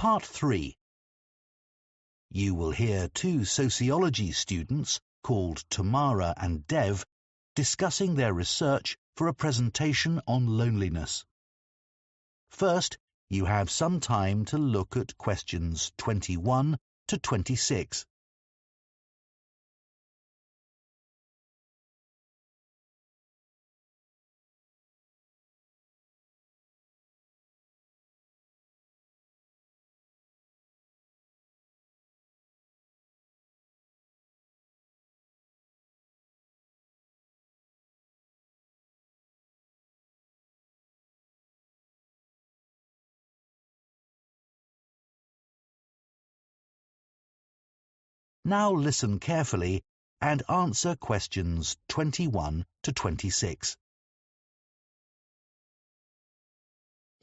Part 3. You will hear two sociology students called Tamara and Dev discussing their research for a presentation on loneliness. First, you have some time to look at questions 21 to 26. Now listen carefully and answer questions 21 to 26.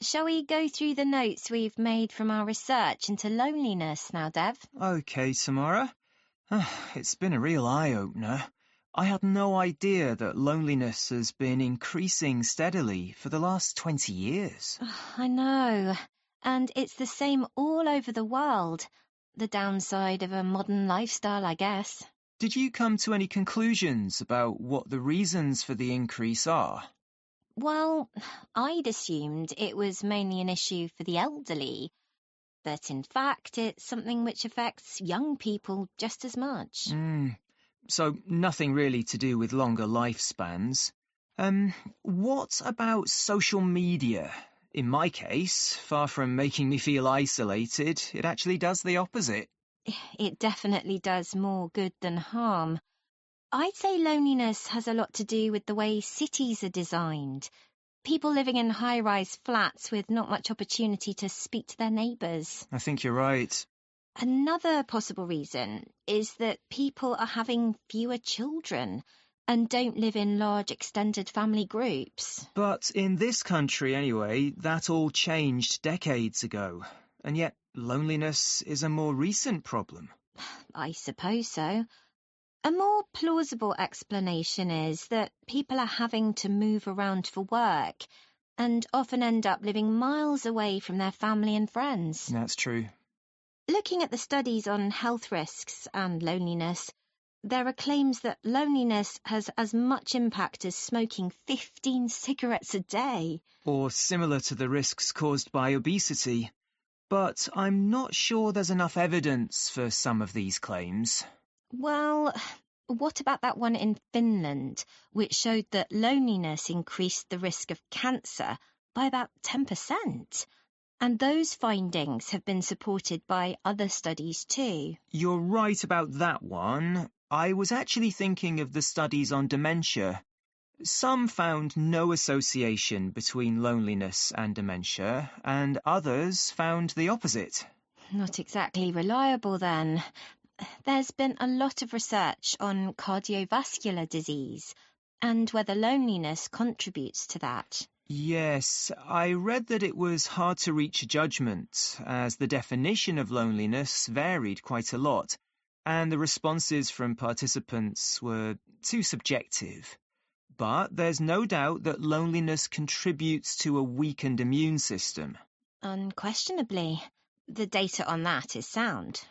Shall we go through the notes we've made from our research into loneliness now, Dev? OK, Samara. It's been a real eye-opener. I had no idea that loneliness has been increasing steadily for the last 20 years. I know, and it's the same all over the world. The downside of a modern lifestyle, I guess. Did you come to any conclusions about what the reasons for the increase are? Well, I'd assumed it was mainly an issue for the elderly, but in fact it's something which affects young people just as much. So nothing really to do with longer lifespans. What about social media? In my case, far from making me feel isolated, it actually does the opposite. It definitely does more good than harm. I'd say loneliness has a lot to do with the way cities are designed. People living in high-rise flats with not much opportunity to speak to their neighbours. I think you're right. Another possible reason is that people are having fewer children and don't live in large extended family groups. But in this country anyway, that all changed decades ago. And yet loneliness is a more recent problem. I suppose so. A more plausible explanation is that people are having to move around for work and often end up living miles away from their family and friends. That's true. Looking at the studies on health risks and loneliness, there are claims that loneliness has as much impact as smoking 15 cigarettes a day. Or similar to the risks caused by obesity. But I'm not sure there's enough evidence for some of these claims. Well, what about that one in Finland, which showed that loneliness increased the risk of cancer by about 10%? And those findings have been supported by other studies too. You're right about that one. I was actually thinking of the studies on dementia. Some found no association between loneliness and dementia, and others found the opposite. Not exactly reliable then. There's been a lot of research on cardiovascular disease and whether loneliness contributes to that. Yes, I read that it was hard to reach a judgment, as the definition of loneliness varied quite a lot, and the responses from participants were too subjective. But there's no doubt that loneliness contributes to a weakened immune system. Unquestionably. The data on that is sound.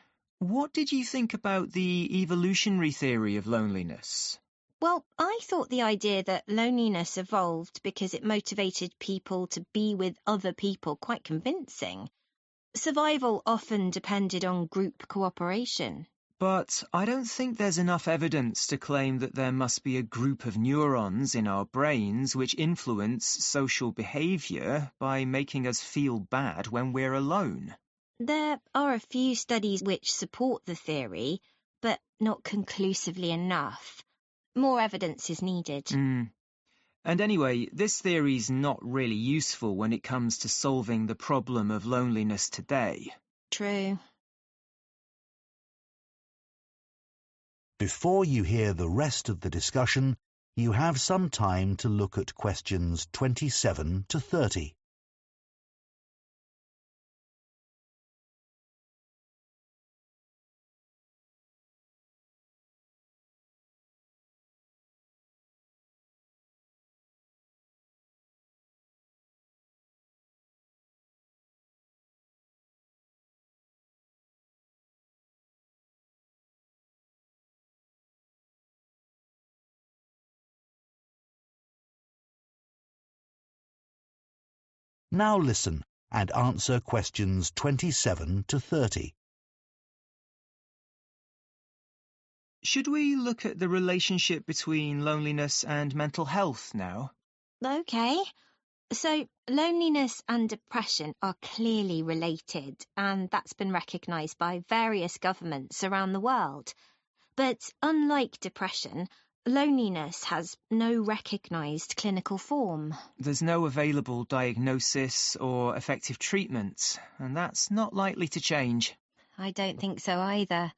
What did you think about the evolutionary theory of loneliness? Well, I thought the idea that loneliness evolved because it motivated people to be with other people quite convincing. Survival often depended on group cooperation. But I don't think there's enough evidence to claim that there must be a group of neurons in our brains which influence social behaviour by making us feel bad when we're alone. There are a few studies which support the theory, but not conclusively enough. More evidence is needed. And anyway, this theory's not really useful when it comes to solving the problem of loneliness today. True. Before you hear the rest of the discussion, you have some time to look at questions 27 to 30. Now listen and answer questions 27 to 30. Should we look at the relationship between loneliness and mental health now? OK. So, loneliness and depression are clearly related, and that's been recognised by various governments around the world. But unlike depression, loneliness has no recognised clinical form. There's no available diagnosis or effective treatment, and that's not likely to change. I don't think so either.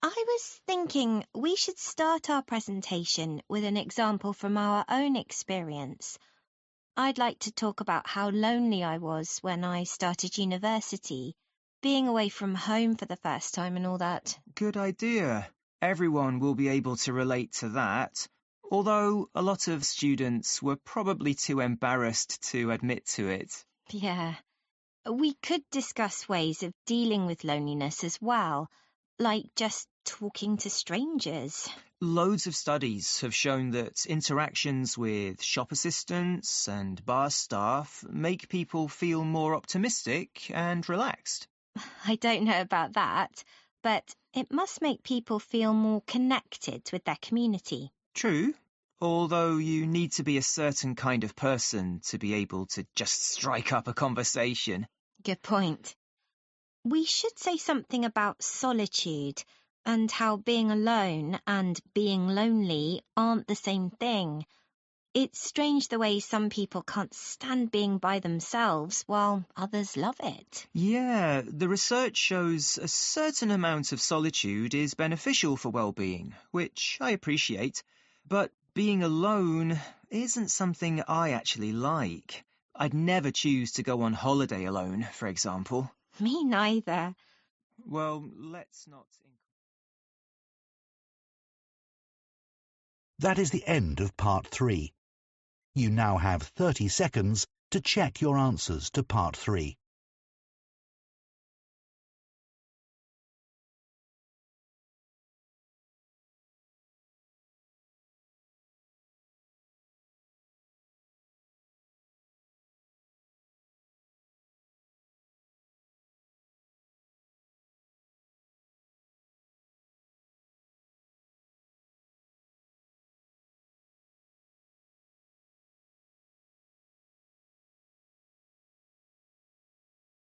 I was thinking we should start our presentation with an example from our own experience. I'd like to talk about how lonely I was when I started university, being away from home for the first time and all that. Good idea. Everyone will be able to relate to that, although a lot of students were probably too embarrassed to admit to it. Yeah. We could discuss ways of dealing with loneliness as well, like just talking to strangers. Loads of studies have shown that interactions with shop assistants and bar staff make people feel more optimistic and relaxed. I don't know about that, but it must make people feel more connected with their community. True, although you need to be a certain kind of person to be able to just strike up a conversation. Good point. We should say something about solitude and how being alone and being lonely aren't the same thing. It's strange the way some people can't stand being by themselves while others love it. Yeah, the research shows a certain amount of solitude is beneficial for well-being, which I appreciate, but being alone isn't something I actually like. I'd never choose to go on holiday alone, for example. Me neither. Well, let's not... That is the end of part 3. You now have 30 seconds to check your answers to part 3.